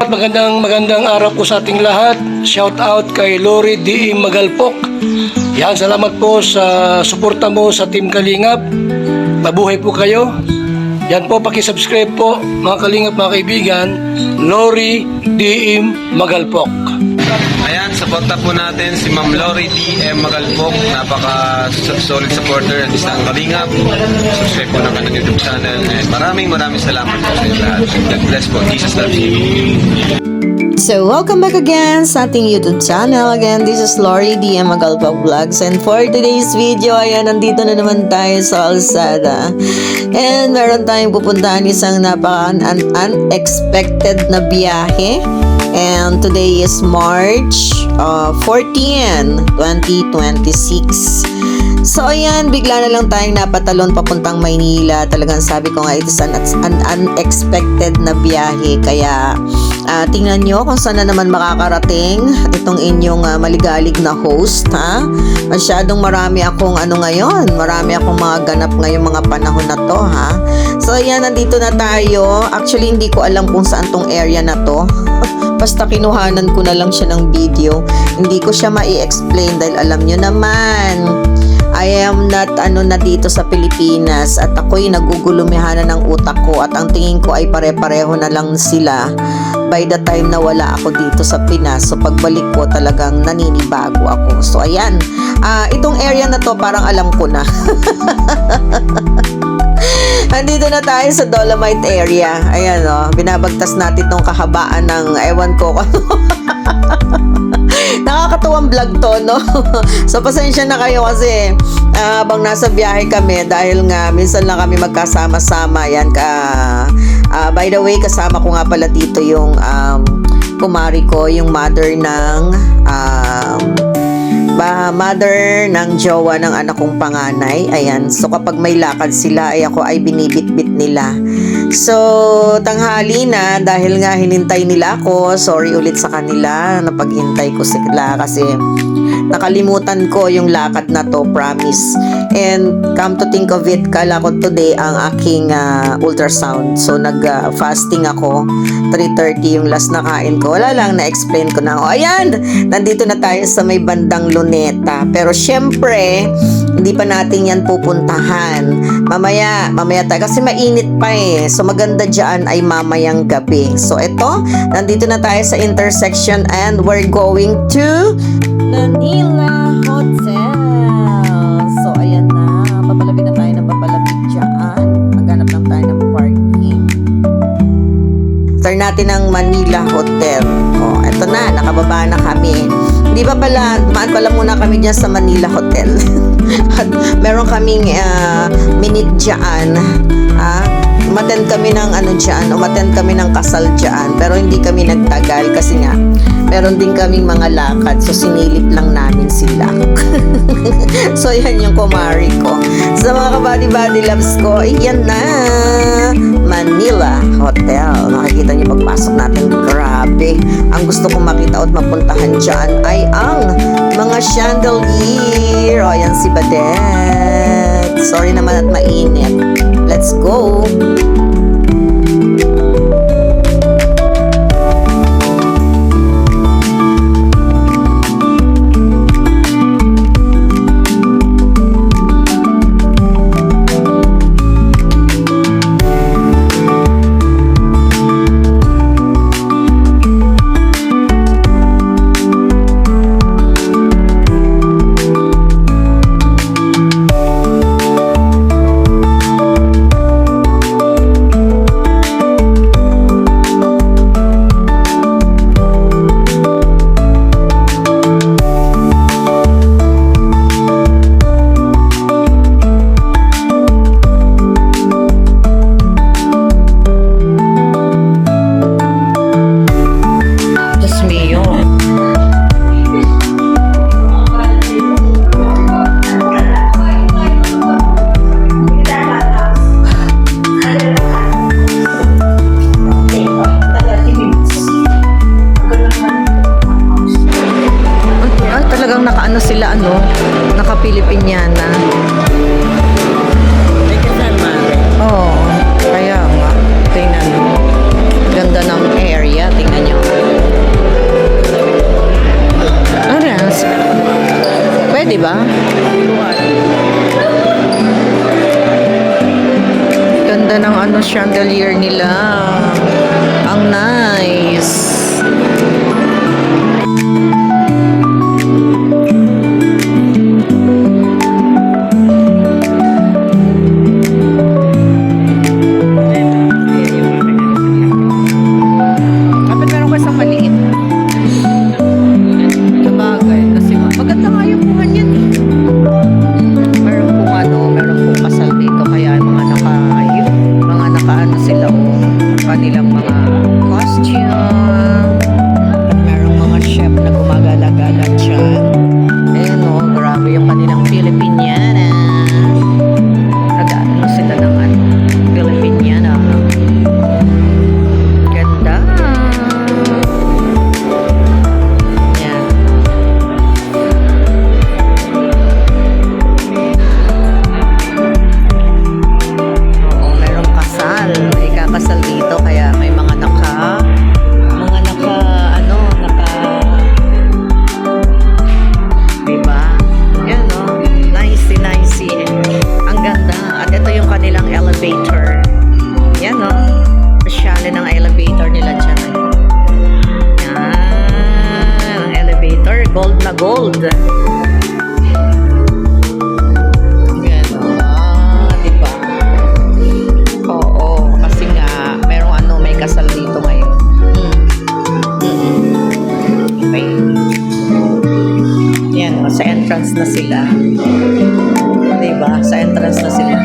Magandang araw po sa ating lahat. Shout out kay Lori D. Magalpok. Yan, salamat po sa suporta mo sa Team Kalingap. Mabuhay po kayo. Yan po, paki-subscribe po mga Kalingap, mga kaibigan. Lori D. Magalpok. Ayan, suporta po natin si Ma'am Lori D.M. Magalpok. Napaka-solid supporter ng isang Kalingap. Subscribe po ng kanyang YouTube channel. And maraming salamat po sa inyo lahat. God bless po. Jesus loves you. So, welcome back again sa ating YouTube channel. Again, this is Lori D.M. Magalpok Vlogs. And for today's video, ayan, nandito na naman tayo sa Alsada. And meron tayong pupuntahan isang unexpected na biyahe. And today is March 14, 2026. So ayan, bigla na lang tayong napatalon papuntang Maynila. Talagang sabi ko nga, it is an unexpected na biyahe. Kaya tingnan nyo kung saan na naman makakarating itong inyong maligalig na host, ha? Masyadong marami akong ngayon. Marami akong mga ganap ngayong mga panahon na to, ha? So ayan, nandito na tayo. Actually, hindi ko alam kung saan tong area na to. Basta kinuhanan ko na lang siya ng video. Hindi ko siya mai-explain dahil alam nyo naman, I am not na dito sa Pilipinas at ako'y nagugulumihanan ng utak ko at ang tingin ko ay pare-pareho na lang sila by the time na wala ako dito sa Pinas. So pagbalik ko talagang naninibago ako. So ayan, itong area na to parang alam ko na. Andito na tayo sa Dolomite area. Ayan binabagtas natin tong kahabaan ng ewan ko. Nakakatuwang vlog to, no? So pasensya na kayo kasi habang nasa biyahe kami dahil nga minsan lang kami magkasama-sama. Yan by the way, kasama ko nga pala dito yung kumari ko, yung mother ng jowa ng anak kong panganay. Ayan, so kapag may lakad sila ay ako ay binibitbit nila. So tanghali na dahil nga hinintay nila ako. Sorry ulit sa kanila na paghintay ko sila kasi nakalimutan ko yung lakad na to, promise. And come to think of it, kala ko today ang aking ultrasound. So nag-fasting ako. 3:30 yung last na kain ko. Wala lang, na-explain ko na. Ayan, nandito na tayo sa may bandang Luneta. Pero syempre, hindi pa natin yan pupuntahan. Mamaya tayo. Kasi mainit pa eh. So maganda dyan ay mamayang gabi. So ito, nandito na tayo sa intersection and we're going to Manila Hotel. So ayan na, papalapit na tayo ng papalapit dyan. Maghanap lang tayo ng parking. Start natin ng Manila Hotel. Eto na, nakababa na kami. Hindi pa pala, dumaan pala muna kami dyan sa Manila Hotel. At meron kaming minute dyan. Umattend kami ng umattend kami ng kasal dyan. Pero hindi kami nagtagal kasi nga meron din kaming mga lakad. So sinilip lang namin sila. So yan yung kumari ko. Sa mga kabady-body loves ko, yan na, Manila Hotel. Nakikita niyo pagpasok natin, grabe. Ang gusto kong makita at mapuntahan dyan ay ang mga chandelier. Yan si Badet. Sorry naman at mainit. Let's go! ng ano chandelier nila. Ang nice. Kapit meron ko isang maliit. Sabagay, kasi maganda nga yung buhan yan eh. Meron pong ano, meron pong kasal dito kaya mga nakaano sila o kanilang mga costume. Merong mga chef na gumagala-gala dyan. Ayun o, grabe yung kanilang Filipiniana. Nag-ano sila ng ano, Filipiniana. Ganda. Yan. Oo, merong kasal. May kakasal dito kaya may mga diba? Yan o. Nicey. Ang ganda. At ito yung kanilang elevator. Yan o. Masyali ng elevator nila dyan. Yan. Ang elevator. Gold na gold. Yan o. Diba? Oo. Kasi nga, merong ano, may kasal dito ngayon. Okay. Yan, sa entrance na sila. Diba? Sa entrance na sila.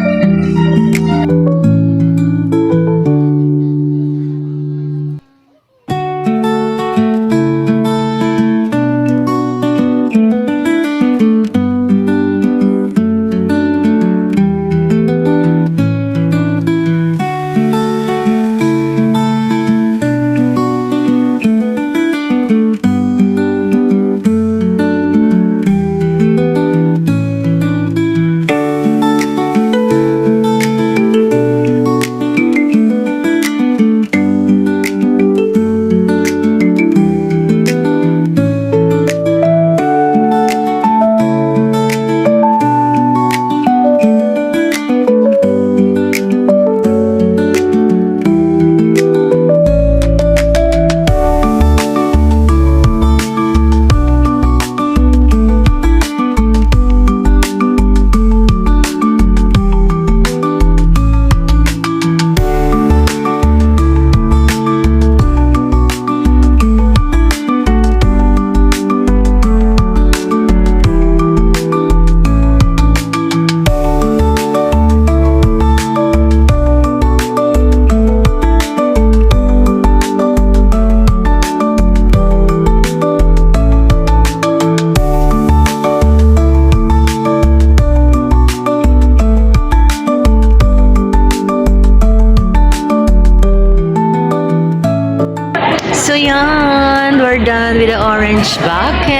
So yan, we're done with the orange bucket.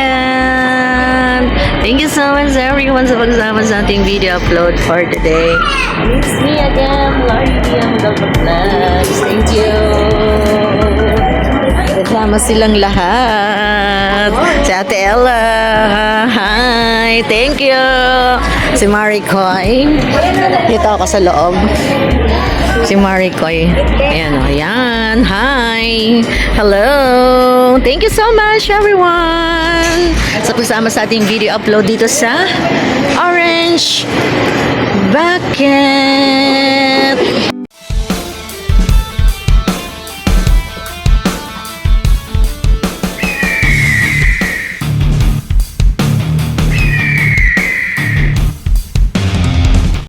Thank you so much everyone sa pagsama sa ating video upload for today. It's me again, Lori and the Vlogs. Thank you. Kasama silang lahat. Si Ate Ella. Hi. Thank you. Si Maricoy. Dito ako sa loob. Si Maricoy. Ayan o. Ayan. Hi. Hello. Thank you so much everyone sa pagsama sa ating video upload dito sa Orange Bucket.